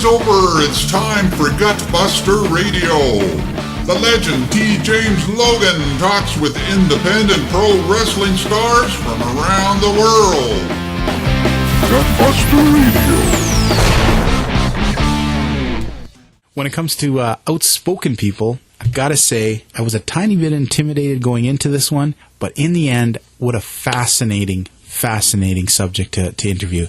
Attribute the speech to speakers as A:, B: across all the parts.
A: over. It's time for Gutbuster Radio. The legend T. James Logan talks with independent pro wrestling stars from around the world. Gutbuster Radio.
B: When it comes to outspoken people, I've got to say, I was a tiny bit intimidated going into this one, but in the end, what a fascinating subject to interview.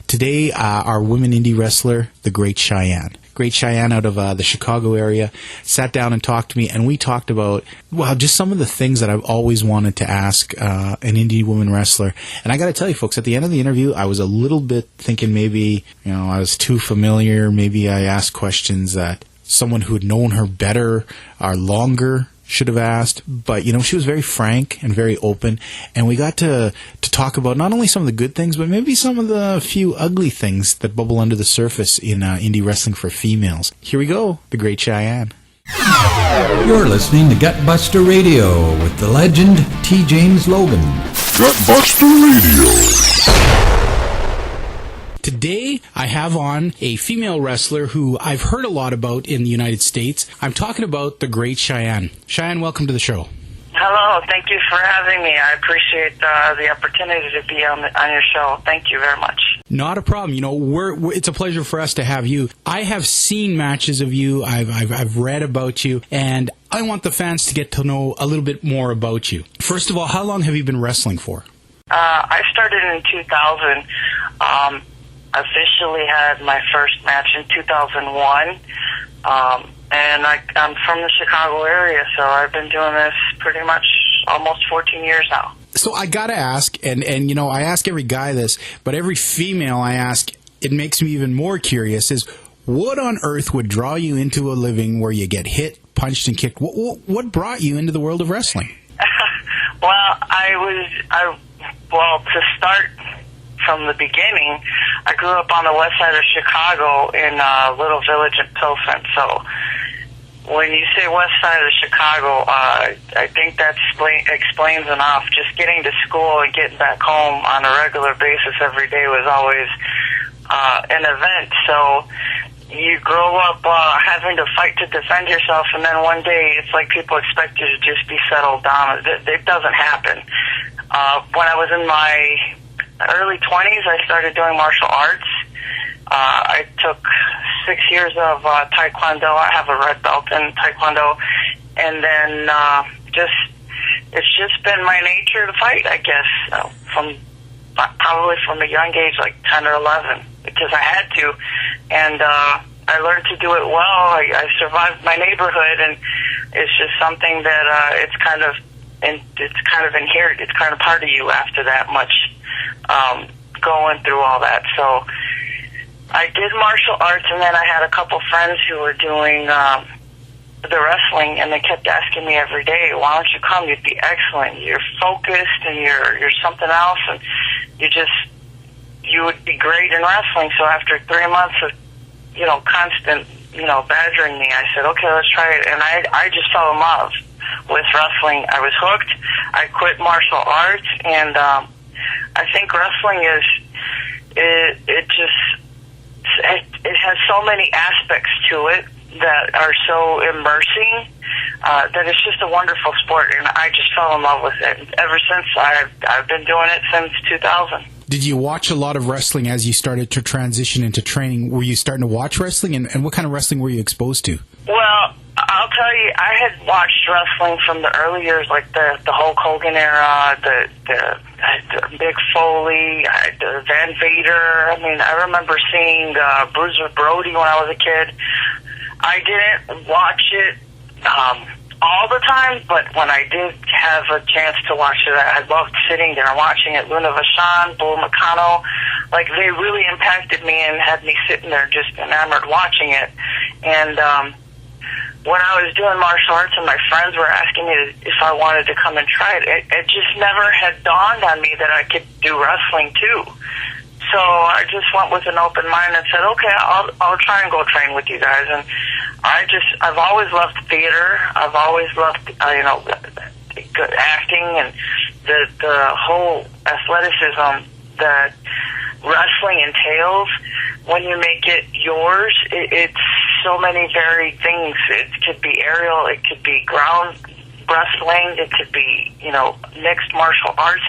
B: Today, our women indie wrestler, the Great Cheyenne. Great Cheyenne out of the Chicago area, sat down and talked to me, and we talked about, well, just some of the things that I've always wanted to ask an indie woman wrestler. And I got to tell you, folks, at the end of the interview, I was a little bit thinking maybe, I was too familiar. Maybe I asked questions that someone who had known her better or longer should have asked, but she was very frank and very open, and we got to talk about not only some of the good things, but maybe some of the few ugly things that bubble under the surface in indie wrestling for females. Here we go, the Great Cheyenne.
C: You're listening to Gutbuster Radio with the legend T. James Logan.
A: Gutbuster Radio.
B: Today, I have on a female wrestler who I've heard a lot about in the United States. I'm talking about the Great Cheyenne. Cheyenne, welcome to the show.
D: Hello, thank you for having me. I appreciate the opportunity to be on your show. Thank you very much.
B: Not a problem. It's a pleasure for us to have you. I have seen matches of you. I've read about you, and I want the fans to get to know a little bit more about you. First of all, how long have you been wrestling for?
D: I started in 2000. Officially had my first match in 2001, and I'm from the Chicago area, so I've been doing this pretty much almost 14 years now.
B: So I gotta ask, and I ask every guy this, but every female I ask, it makes me even more curious, is what on earth would draw you into a living where you get hit, punched, and kicked? What brought you into the world of wrestling?
D: Well, to start from the beginning, I grew up on the west side of Chicago in a little village in Pilsen. So when you say west side of Chicago, I think that explains enough. Just getting to school and getting back home on a regular basis every day was always an event. So you grow up having to fight to defend yourself, and then one day it's like people expect you to just be settled down. It doesn't happen. When I was in my early 20s, I started doing martial arts. I took 6 years of Taekwondo. I have a red belt in Taekwondo. And then it's just been my nature to fight, I guess, probably from a young age, like 10 or 11, because I had to. And I learned to do it well. I survived my neighborhood, and it's just something that it's kind of inherent. It's kind of part of you after that much going through all that. So I did martial arts, and then I had a couple friends who were doing the wrestling, and they kept asking me every day, why don't you come? You'd be excellent. You're focused, and you're something else, and you would be great in wrestling. So after 3 months of constant badgering me, I said, okay, let's try it. And I just fell in love with wrestling. I was hooked. I quit martial arts, and I think wrestling it has so many aspects to it that are so immersing that it's just a wonderful sport, and I just fell in love with it. Ever since, I've been doing it since 2000.
B: Did you watch a lot of wrestling as you started to transition into training? Were you starting to watch wrestling, and what kind of wrestling were you exposed to?
D: Well, I'll tell you, I had watched wrestling from the early years, like the Hulk Hogan era, the Mick Foley, the Van Vader. I mean, I remember seeing Bruiser Brody when I was a kid. I didn't watch it all the time, but when I did have a chance to watch it, I loved sitting there and watching it. Luna Vachon, Bull Nakano, like they really impacted me and had me sitting there just enamored watching it. And when I was doing martial arts and my friends were asking me if I wanted to come and try it, it just never had dawned on me that I could do wrestling too. So I just went with an open mind and said, okay, I'll try and go train with you guys. And I've always loved theater. I've always loved, acting and the whole athleticism that wrestling entails. when you make it yours, it's so many varied things. It could be aerial, it could be ground wrestling, it could be, mixed martial arts.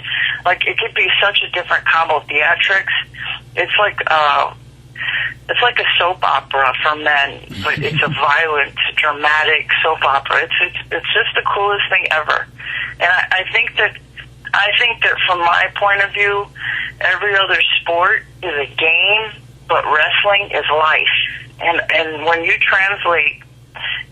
D: Like, it could be such a different combo of theatrics. It's like a soap opera for men, but it's a violent, dramatic soap opera. It's just the coolest thing ever. And I think that from my point of view, every other sport is a game, but wrestling is life. And when you translate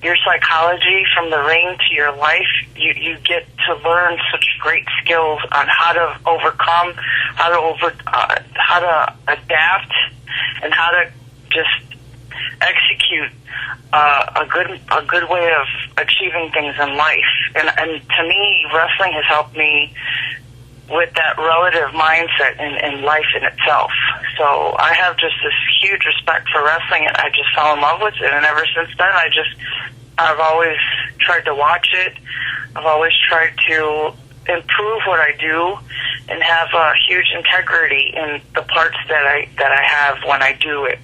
D: your psychology from the ring to your life, you get to learn such great skills on how to overcome, how to adapt, and how to just execute a good way of achieving things in life. And to me, wrestling has helped me with that relative mindset in life in itself. So I have just this huge respect for wrestling, and I just fell in love with it. And ever since then, I've always tried to watch it. I've always tried to improve what I do and have a huge integrity in the parts that I have when I do it.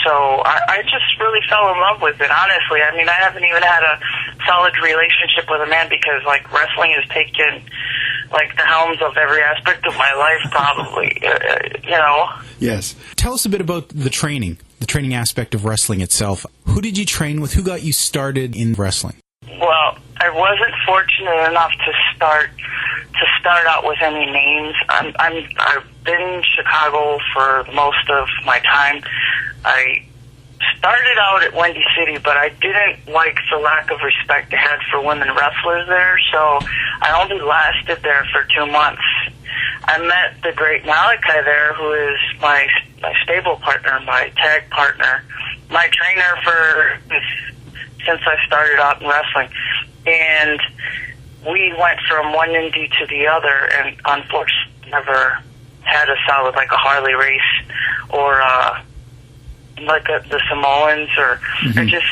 D: So I just really fell in love with it, honestly. I mean, I haven't even had a solid relationship with a man because, like, wrestling has taken, like, the helms of every aspect of my life, probably,
B: Yes. Tell us a bit about the training aspect of wrestling itself. Who did you train with? Who got you started in wrestling?
D: Well, I wasn't fortunate enough to start out with any names. I've been in Chicago for most of my time. I started out at Windy City, but I didn't like the lack of respect they had for women wrestlers there, so I only lasted there for 2 months. I met the great Malachi there, who is my stable partner, my tag partner, my trainer since I started out in wrestling. And we went from one Indy to the other, and unfortunately never had a solid, like a Harley race or like the Samoans, or I just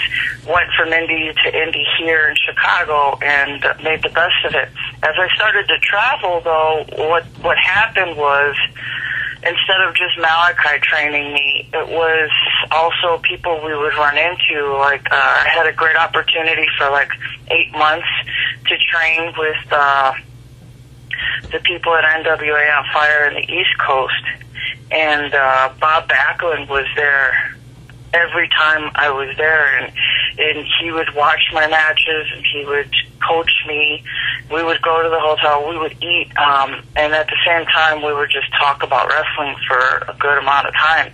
D: went from Indy to Indy here in Chicago and made the best of it. As I started to travel, though, what happened was, instead of just Malachi training me, it was also people we would run into. Like, I had a great opportunity for like 8 months to train with the people at NWA on Fire in the East Coast. And Bob Backlund was there every time I was there, and he would watch my matches, and he would coach me. We would go to the hotel, we would eat, and at the same time we would just talk about wrestling for a good amount of time.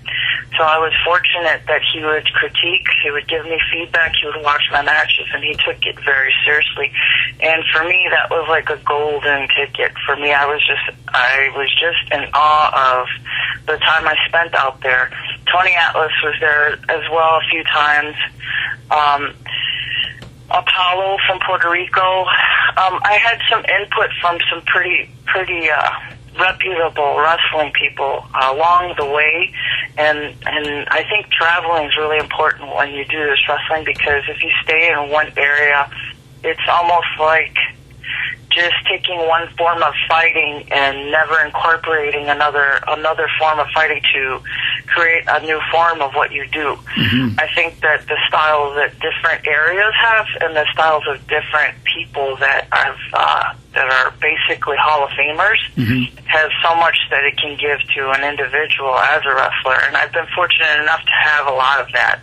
D: So I was fortunate that he would critique, he would give me feedback, he would watch my matches, and he took it very seriously. And for me, that was like a golden ticket. For me, I was just in awe of the time I spent out there. Tony Atlas was there as well a few times. Apollo from Puerto Rico. I had some input from some pretty reputable wrestling people along the way, and I think traveling is really important when you do this wrestling, because if you stay in one area, it's almost like just taking one form of fighting and never incorporating another form of fighting to create a new form of what you do. Mm-hmm. I think that the styles that different areas have and the styles of different people that are basically Hall of Famers has so much that it can give to an individual as a wrestler, and I've been fortunate enough to have a lot of that.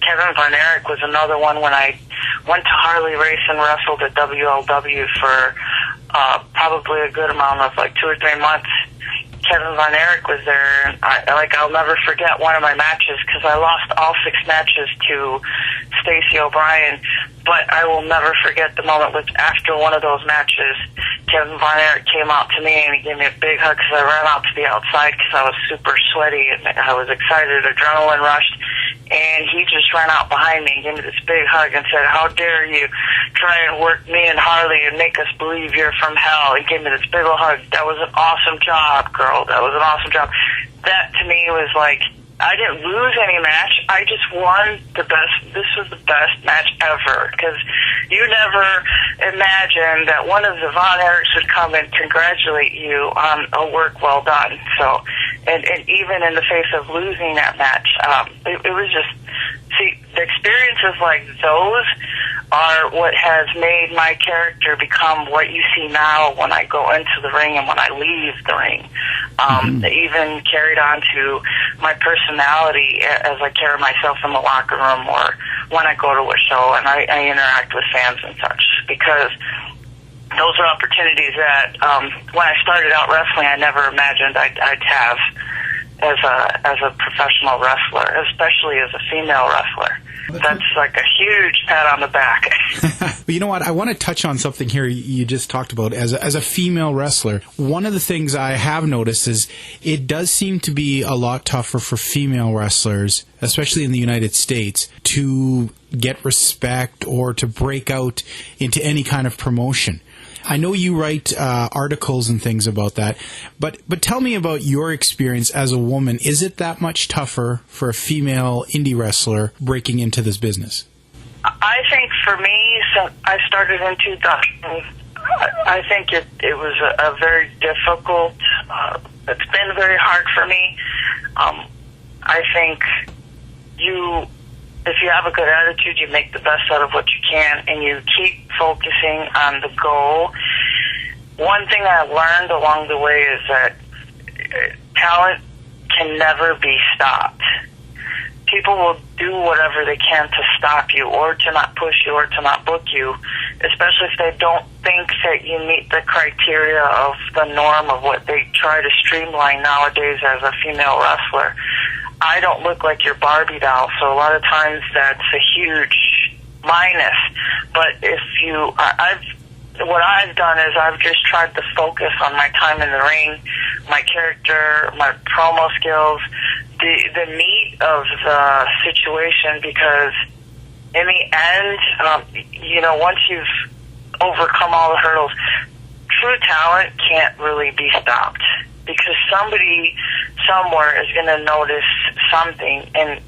D: Kevin Von Erich was another one. When I went to Harley Race and wrestled at WLW for probably a good amount of like 2 or 3 months, Kevin Von Erich was there, and I'll never forget one of my matches, because I lost all 6 matches to Stacey O'Brien, but I will never forget the moment after one of those matches, Kevin Von Erich came out to me and he gave me a big hug, because I ran out to the outside because I was super sweaty and I was excited, adrenaline rushed, and he just ran out behind me and gave me this big hug and said, "How dare you try and work me and Harley and make us believe you're from hell." He gave me this big old hug. "That was an awesome job, girl. That was an awesome job." That to me was like, I didn't lose any match. I just won the best. This was the best match ever, because you never imagined that one of the Von Erichs would come and congratulate you on a work well done. So and even in the face of losing that match, it was just, see, the experiences like those are what has made my character become what you see now when I go into the ring and when I leave the ring. Even carried on to my personality as I carry myself in the locker room or when I go to a show and I interact with fans and such, because those are opportunities that when I started out wrestling, I never imagined I'd have as a professional wrestler, especially as a female wrestler. That's like a huge pat on the back.
B: But you know what? I want to touch on something here you just talked about. As a female wrestler, one of the things I have noticed is it does seem to be a lot tougher for female wrestlers, especially in the United States, to get respect or to break out into any kind of promotion. I know you write articles and things about that, but tell me about your experience as a woman. Is it that much tougher for a female indie wrestler breaking into this business?
D: I think for me, so I started in 2000. I think it was a very difficult, it's been very hard for me. I think if you have a good attitude, you make the best out of what you can, and you keep focusing on the goal. One thing I learned along the way is that talent can never be stopped. People will do whatever they can to stop you or to not push you or to not book you, especially if they don't think that you meet the criteria of the norm of what they try to streamline nowadays as a female wrestler. I don't look like your Barbie doll, so a lot of times that's a huge minus. But what I've done is I've just tried to focus on my time in the ring, my character, my promo skills, the meat of the situation, because in the end, once you've overcome all the hurdles, true talent can't really be stopped, because somebody somewhere is going to notice something, and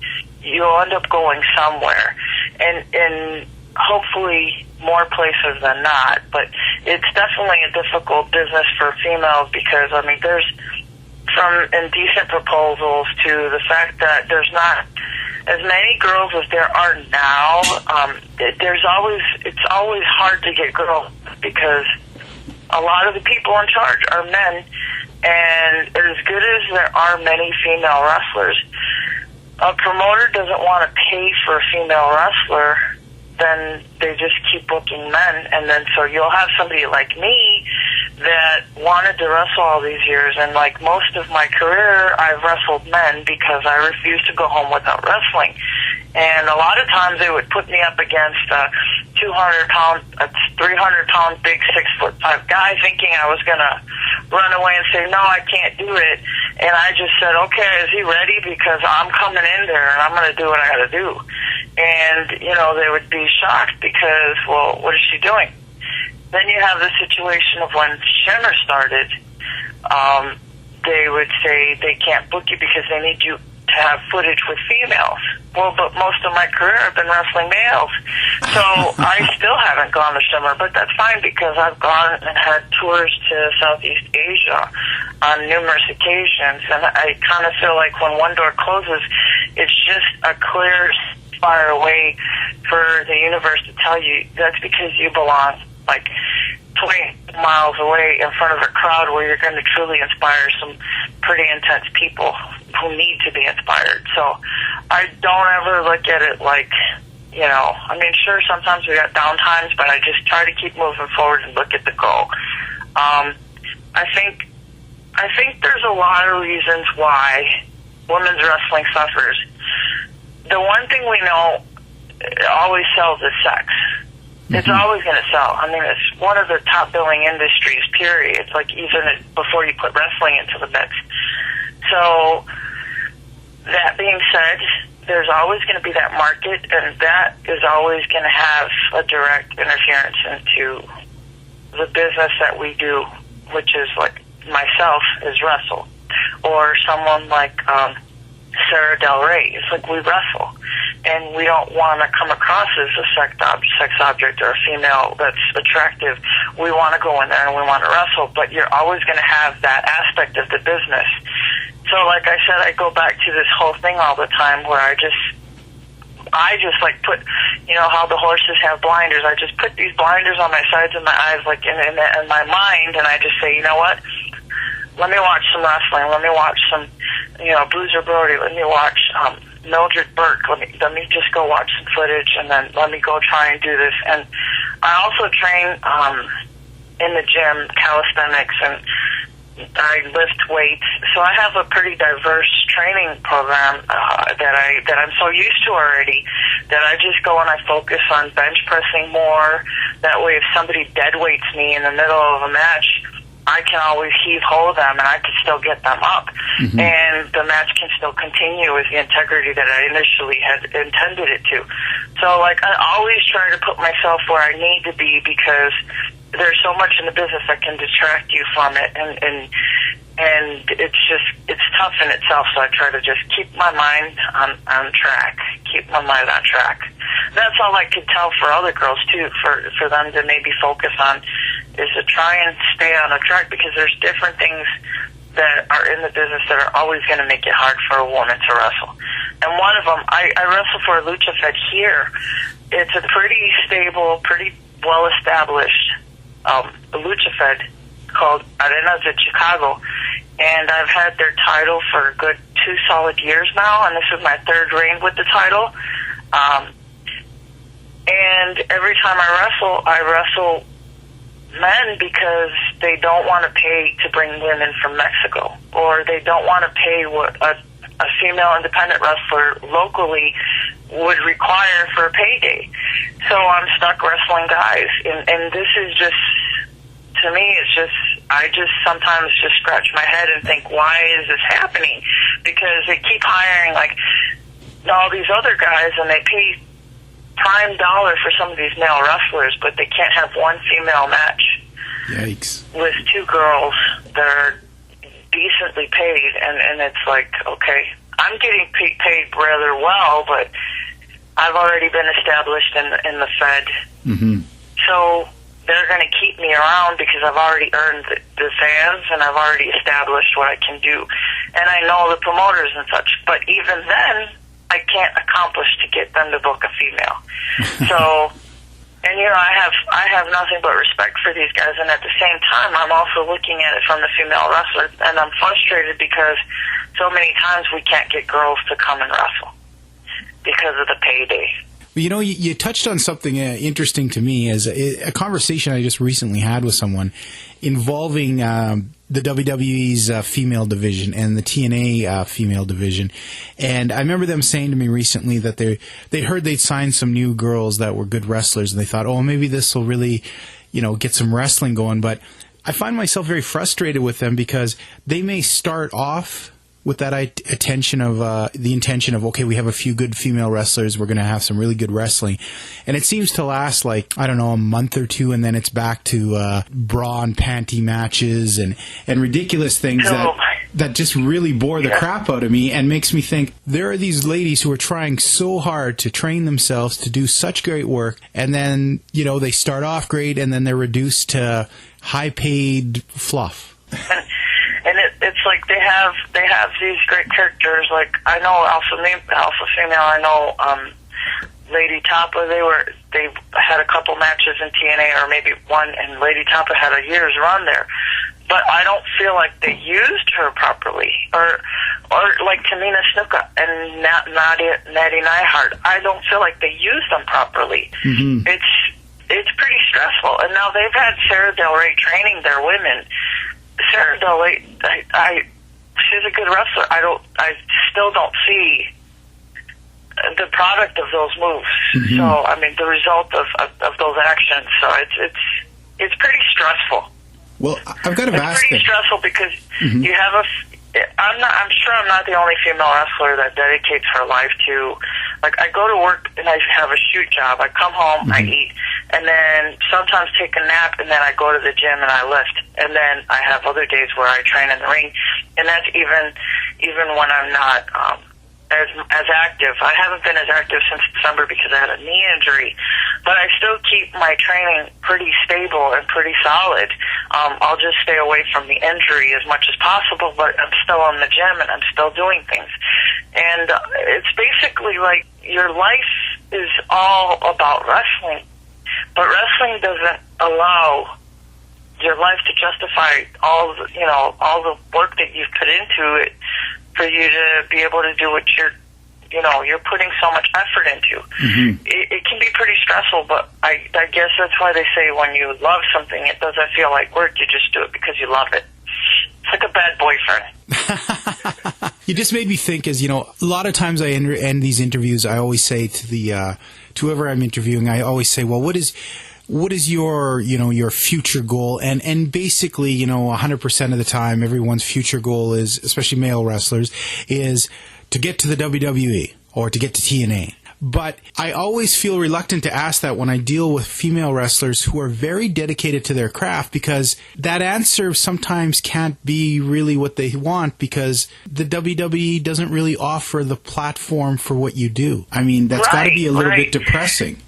D: you'll end up going somewhere, and hopefully more places than not. But it's definitely a difficult business for females, because there's from indecent proposals to the fact that there's not as many girls as there are now. It's always hard to get girls, because a lot of the people in charge are men. And as good as there are many female wrestlers, a promoter doesn't want to pay for a female wrestler, then they just keep booking men. And then so you'll have somebody like me that wanted to wrestle all these years, and like most of my career, I've wrestled men because I refused to go home without wrestling. And a lot of times they would put me up against a 200-pound, 300-pound, big 6'5" guy, thinking I was going to run away and say, no, I can't do it. And I just said, okay, is he ready? Because I'm coming in there and I'm going to do what I got to do. And, they would be shocked because, well, what is she doing? Then you have the situation of when Shimmer started, they would say they can't book you because they need you to have footage with females. Well, but most of my career I've been wrestling males. So I still haven't gone to Shimmer, but that's fine, because I've gone and had tours to Southeast Asia on numerous occasions, and I kind of feel like when one door closes, it's just a clear fire away for the universe to tell you that's because you belong like 20 miles away in front of a crowd where you're going to truly inspire some pretty intense people who need to be inspired. So I don't ever look at it like, sure, sometimes we got down times, but I just try to keep moving forward and look at the goal. I think there's a lot of reasons why women's wrestling suffers. The one thing we know always sells is sex. It's always going to sell. It's one of the top billing industries, period. It's like even before you put wrestling into the mix. So that being said, there's always going to be that market, and that is always going to have a direct interference into the business that we do, which is like myself is wrestle, or someone like Sarah Del Rey. It's like we wrestle, and we don't want to come across as a sex object or a female that's attractive. We want to go in there and we want to wrestle, but you're always going to have that aspect of the business. So, like I said, I go back to this whole thing all the time where I just like put, you know, how the horses have blinders. I just put these blinders on my sides of my eyes, like in my mind, and I just say, you know what? Let me watch some wrestling. Let me watch some, you know, Boozer Brody. Let me watch Mildred Burke. Let me just go watch some footage, and then let me go try and do this. And I also train in the gym, calisthenics, and I lift weights. So I have a pretty diverse training program that I'm so used to already that I just go and I focus on bench pressing more. That way, if somebody dead weights me in the middle of a match, I can always heave-ho them, and I can still get them up. Mm-hmm. And the match can still continue with the integrity that I initially had intended it to. So, like, I always try to put myself where I need to be because there's so much in the business that can distract you from it. And it's tough in itself, so I try to just keep my mind on track. Keep my mind on track. That's all I could tell for other girls, too, for them to maybe focus on, is to try and stay on a track, because there's different things that are in the business that are always going to make it hard for a woman to wrestle. And one of them, I wrestle for a Lucha Fed here. It's a pretty stable, pretty well-established Lucha Fed called Arenas de Chicago. And I've had their title for a good 2 solid years now, and this is my 3rd reign with the title. And every time I wrestle men because they don't want to pay to bring women from Mexico, or they don't want to pay what a female independent wrestler locally would require for a payday. So I'm stuck wrestling guys, and this is just, to me, it's just, I just sometimes just scratch my head and think, why is this happening? Because they keep hiring, like, all these other guys, and they pay prime dollar for some of these male wrestlers, but they can't have one female match.
B: Yikes.
D: With 2 girls that are decently paid, and it's like, okay, I'm getting paid rather well, but I've already been established in the Fed. Mm-hmm. So they're going to keep me around because I've already earned the fans, and I've already established what I can do. And I know the promoters and such, but even then, I can't accomplish to get them to book a female. So, and you know, I have nothing but respect for these guys, and at the same time, I'm also looking at it from the female wrestler, and I'm frustrated because so many times we can't get girls to come and wrestle because of the payday.
B: You know, you touched on something interesting to me, as a conversation I just recently had with someone involving the WWE's female division and the TNA female division. And I remember them saying to me recently that they heard they'd signed some new girls that were good wrestlers, and they thought, oh, maybe this will really, you know, get some wrestling going. But I find myself very frustrated with them because they may start off with that intention of, okay, we have a few good female wrestlers, we're going to have some really good wrestling. And it seems to last, like, I don't know, a month or 2, and then it's back to bra and panty matches and ridiculous things that just really bore the crap out of me and makes me think, there are these ladies who are trying so hard to train themselves to do such great work, and then, you know, they start off great, and then they're reduced to high-paid fluff.
D: And it's like they have these great characters. Like, I know Alpha Female. I know Lady Tapa. They had a couple matches in TNA, or maybe one, and Lady Tapa had a year's run there. But I don't feel like they used her properly, or like Tamina Snuka and Natty Neihart. I don't feel like they used them properly. Mm-hmm. It's pretty stressful. And now they've had Sarah Del Rey training their women. Sarah Del Rey, she's a good wrestler. I still don't see the product of those moves. Mm-hmm. So, I mean, the result of those actions. So it's pretty stressful.
B: Well, I've got to ask.
D: It's pretty stressful because mm-hmm. you have I'm sure I'm not the only female wrestler that dedicates her life to. Like, I go to work and I have a shoot job. I come home, mm-hmm. I eat, and then sometimes take a nap, and then I go to the gym and I lift. And then I have other days where I train in the ring, and that's even when I'm not as active. I haven't been as active since December because I had a knee injury. but I still keep my training pretty stable and pretty solid. I'll just stay away from the injury as much as possible, but I'm still in the gym and I'm still doing things. And it's basically like your life is all about wrestling, but wrestling doesn't allow your life to justify all the work that you've put into it for you to be able to do what you're putting so much effort into. Mm-hmm. It can be pretty stressful, but I guess that's why they say when you love something, it doesn't feel like work. You just do it because you love it. It's like a bad boyfriend.
B: You just made me think, as a lot of times I end these interviews, I always say to whoever I'm interviewing, I always say, well, what is your, your future goal? And basically, 100% of the time, everyone's future goal is, especially male wrestlers, is to get to the WWE or to get to TNA. But I always feel reluctant to ask that when I deal with female wrestlers who are very dedicated to their craft, because that answer sometimes can't be really what they want, because the WWE doesn't really offer the platform for what you do. I mean, that's got to be a little bit depressing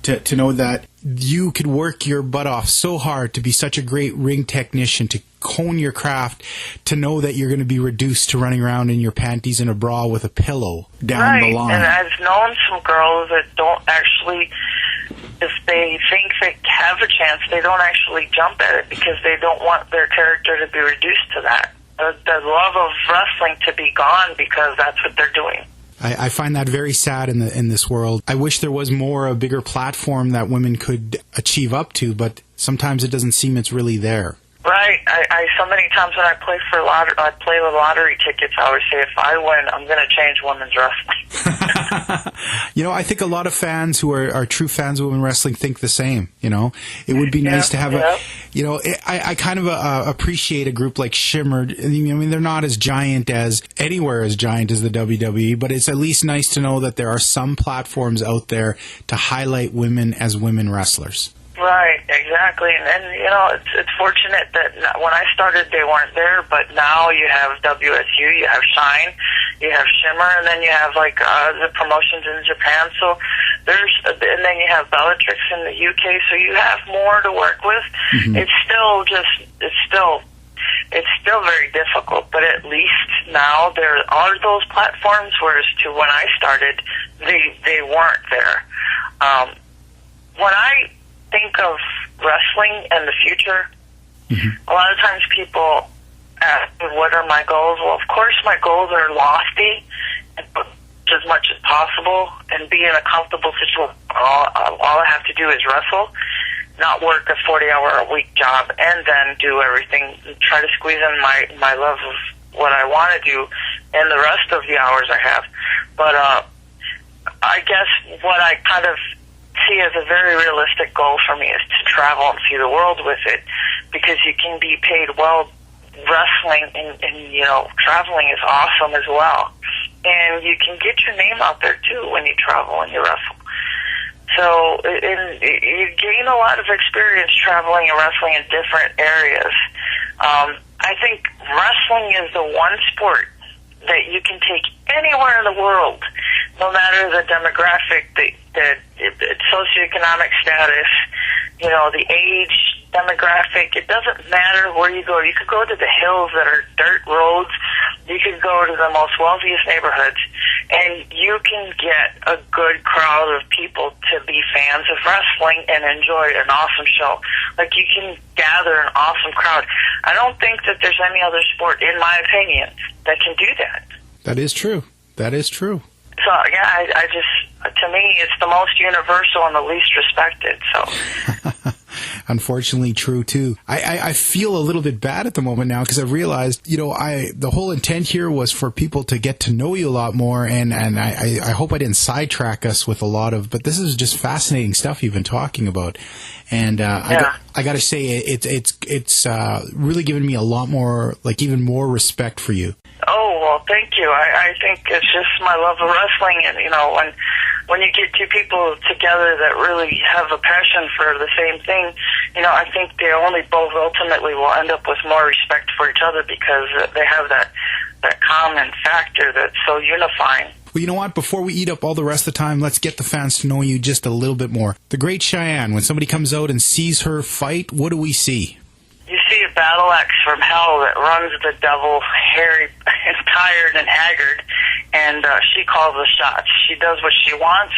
B: to know that you could work your butt off so hard to be such a great ring technician, to hone your craft, to know that you're going to be reduced to running around in your panties and a bra with a pillow down the line.
D: And I've known some girls that don't actually, if they think they have a chance, they don't actually jump at it because they don't want their character to be reduced to that. The love of wrestling to be gone because that's what they're doing.
B: I find that very sad in this world. I wish there was a bigger platform that women could achieve up to, but sometimes it doesn't seem it's really there.
D: Right. I so many times when I play the lottery tickets, I always say, if I win, I'm going to change women's wrestling.
B: I think a lot of fans who are true fans of women's wrestling think the same. It would be nice to have I kind of appreciate a group like Shimmer. I mean, they're not as giant as the WWE, but it's at least nice to know that there are some platforms out there to highlight women as women wrestlers.
D: Right, exactly. And it's fortunate that when I started, they weren't there, but now you have WSU, you have Shine, you have Shimmer, and then you have the promotions in Japan. So and then you have Bellatrix in the UK. So you have more to work with. Mm-hmm. It's still very difficult, but at least now there are those platforms. Whereas to when I started, they weren't there. When I think of wrestling and the future, mm-hmm. a lot of times people ask, what are my goals? Well, of course my goals are lofty, and as much as possible, and be in a comfortable situation. All I have to do is wrestle, not work a 40-hour-a-week job, and then do everything, try to squeeze in my love of what I want to do and the rest of the hours I have. But I guess what I kind of see as a very realistic goal for me is to travel and see the world with it, because you can be paid well wrestling, and traveling is awesome as well. And you can get your name out there too when you travel and you wrestle. So you gain a lot of experience traveling and wrestling in different areas. I think wrestling is the one sport that you can take anywhere in the world, no matter the demographic, the socioeconomic status, the age demographic. It doesn't matter where you go. You could go to the hills that are dirt roads. You could go to the most wealthiest neighborhoods, and you can get a good crowd of people to be fans of wrestling and enjoy an awesome show. You can gather an awesome crowd. I don't think that there's any other sport, in my opinion, that can do that.
B: That is true. That is true.
D: So, yeah, I just, to me, it's the most universal and the least respected, so.
B: Unfortunately true, too. I feel a little bit bad at the moment now, because I've realized, the whole intent here was for people to get to know you a lot more, and I hope I didn't sidetrack us with a lot of, but this is just fascinating stuff you've been talking about. And I got to say, it's really given me a lot more, even more respect for you.
D: Oh, well, thank you. I think it's just my love of wrestling, and, when you get two people together that really have a passion for the same thing, I think they only both ultimately will end up with more respect for each other, because they have that common factor that's so unifying.
B: Well, you know what? Before we eat up all the rest of the time, let's get the fans to know you just a little bit more. The Great Cheyenne, when somebody comes out and sees her fight, what do we see?
D: You see a battle axe from hell that runs the devil, hairy and tired and haggard, and she calls the shots. She does what she wants,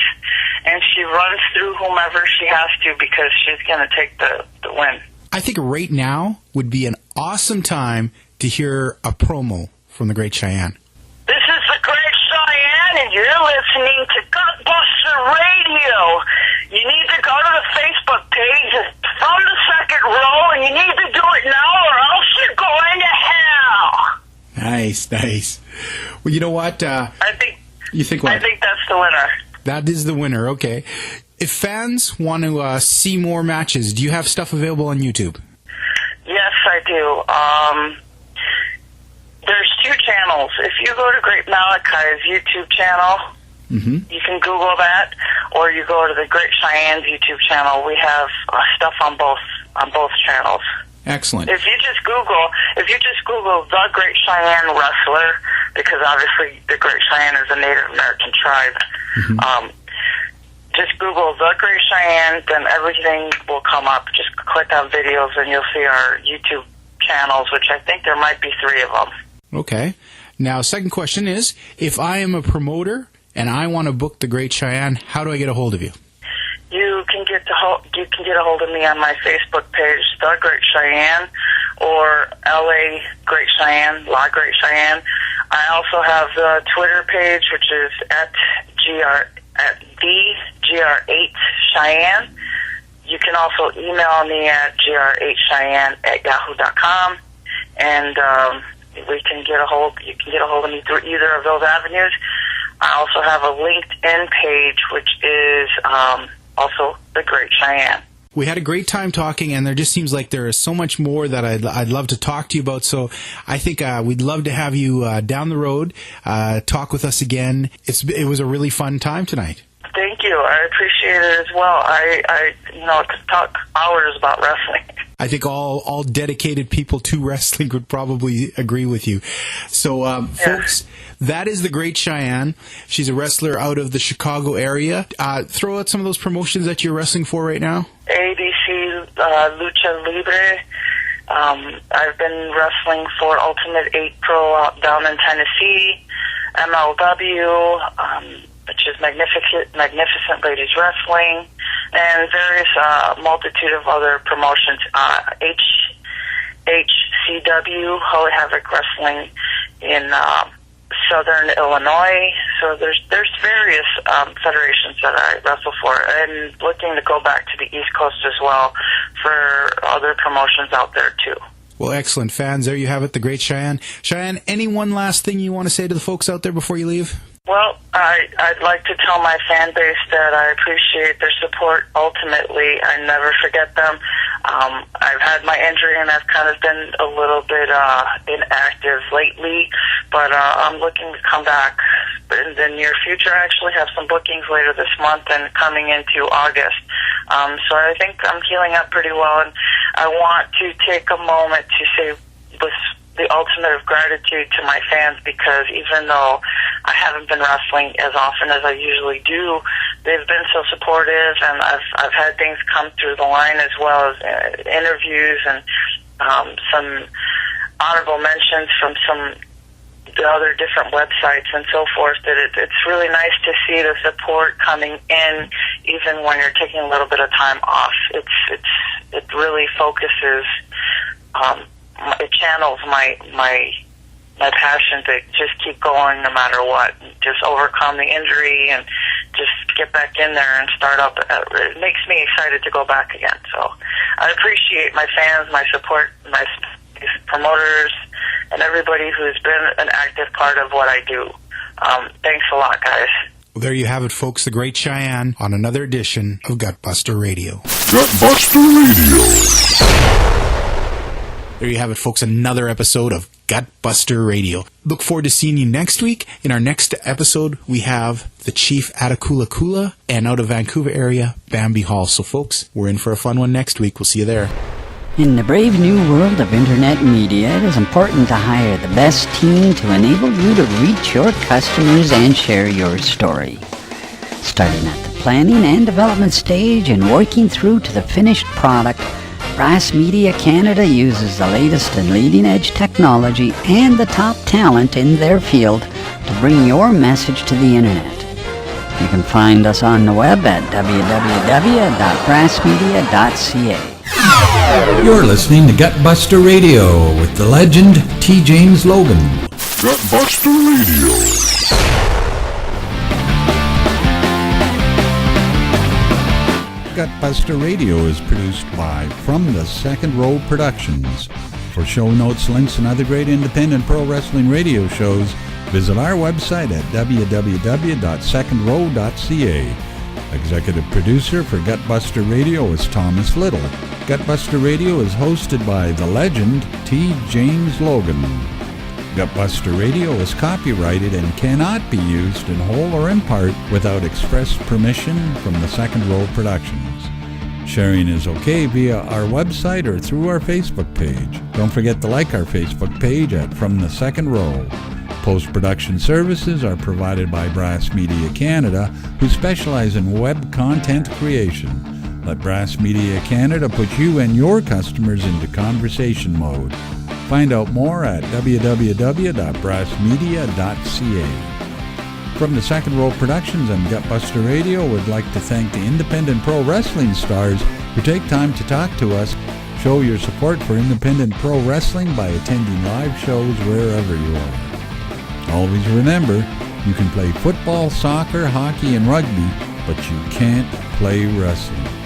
D: and she runs through whomever she has to because she's going to take the win.
B: I think right now would be an awesome time to hear a promo from the Great Cheyenne.
D: This is the Great Cheyenne, and you're listening to Gutbuster Radio. You need to go to the Facebook page from the second row, and you need to do it now or else you're going to hell.
B: Nice, nice. Well, you know what? You think what?
D: I think that's the winner.
B: That is the winner, okay. If fans want to see more matches, do you have stuff available on YouTube?
D: Yes, I do. There's two channels. If you go to Great Malachi's YouTube channel, you can Google that, or you go to the Great Cheyenne's YouTube channel. We have stuff on both channels.
B: Excellent.
D: If you just Google the Great Cheyenne Wrestler, because obviously the Great Cheyenne is a Native American tribe. Just Google the Great Cheyenne, then everything will come up. Just click on videos, and you'll see our YouTube channels, which I think there might be 3 of them.
B: Okay. Now, second question is, if I am a promoter and I want to book the Great Cheyenne, how do I get a hold of you?
D: You can get a hold of me on my Facebook page, The Great Cheyenne, or LA Great Cheyenne, La Great Cheyenne. I also have the Twitter page, which is at the GR8 Cheyenne. You can also email me at gr8cheyenne@yahoo.com, and you can get a hold of me through either of those avenues. I also have a LinkedIn page, which is also the Great Cheyenne.
B: We had a great time talking, and there just seems like there is so much more that I'd love to talk to you about. So I think we'd love to have you down the road, talk with us again. It was a really fun time tonight.
D: Thank you. I appreciate it as well. I could talk hours about wrestling.
B: I think all dedicated people to wrestling would probably agree with you. So, folks, that is the Great Cheyenne. She's a wrestler out of the Chicago area. Throw out some of those promotions that you're wrestling for right now.
D: ABC Lucha Libre. I've been wrestling for Ultimate 8 Pro down in Tennessee. MLW, which is Magnificent Ladies Wrestling, and various multitude of other promotions. HCW, Holy Havoc Wrestling in Southern Illinois. So there's various federations that I wrestle for, and looking to go back to the East Coast as well for other promotions out there too.
B: Well, excellent. Fans, there you have it, the Great Cheyenne. Cheyenne, any one last thing you want to say to the folks out there before you leave?
D: Well, I'd like to tell my fan base that I appreciate their support. Ultimately, I never forget them. I've had my injury, and I've kind of been a little bit inactive lately, but I'm looking to come back in the near future. I actually have some bookings later this month and coming into August. So I think I'm healing up pretty well, and I want to take a moment to say the ultimate of gratitude to my fans, because even though I haven't been wrestling as often as I usually do, they've been so supportive, and I've had things come through the line as well as interviews and some honorable mentions from some other different websites and so forth. That it's really nice to see the support coming in, even when you're taking a little bit of time off. It really focuses. It channels my passion to just keep going no matter what, just overcome the injury and just get back in there and start up. It makes me excited to go back again. So I appreciate my fans, my support, my promoters, and everybody who's been an active part of what I do. Thanks a lot, guys.
B: Well, there you have it, folks. The Great Cheyenne on another edition of Gutbuster Radio.
A: Gutbuster Radio.
B: There you have it, folks. Another episode of Gutbuster Radio. Look forward to seeing you next week. In our next episode, we have the Chief out of Kula and out of Vancouver area, Bambi Hall. So, folks, we're in for a fun one next week. We'll see you there.
E: In the brave new world of internet media, it is important to hire the best team to enable you to reach your customers and share your story. Starting at the planning and development stage and working through to the finished product, Brass Media Canada uses the latest and leading edge technology and the top talent in their field to bring your message to the internet. You can find us on the web at www.brassmedia.ca.
C: You're listening to Gutbuster Radio with the legend T. James Logan.
A: Gutbuster Radio.
F: Gutbuster Radio is produced by From the Second Row Productions. For show notes, links, and other great independent pro wrestling radio shows, visit our website at www.secondrow.ca. Executive producer for Gutbuster Radio is Thomas Little. Gutbuster Radio is hosted by the legend T. James Logan. Gutbuster Radio is copyrighted and cannot be used in whole or in part without express permission from the Second Row Productions. Sharing is okay via our website or through our Facebook page. Don't forget to like our Facebook page at From the Second Row. Post-production services are provided by Brass Media Canada, who specialize in web content creation. Let Brass Media Canada put you and your customers into conversation mode. Find out more at www.brassmedia.ca. From the Second Row Productions and Gutbuster Radio would like to thank the independent pro wrestling stars who take time to talk to us. Show your support for independent pro wrestling by attending live shows wherever you are. Always remember, you can play football, soccer, hockey, and rugby, but you can't play wrestling.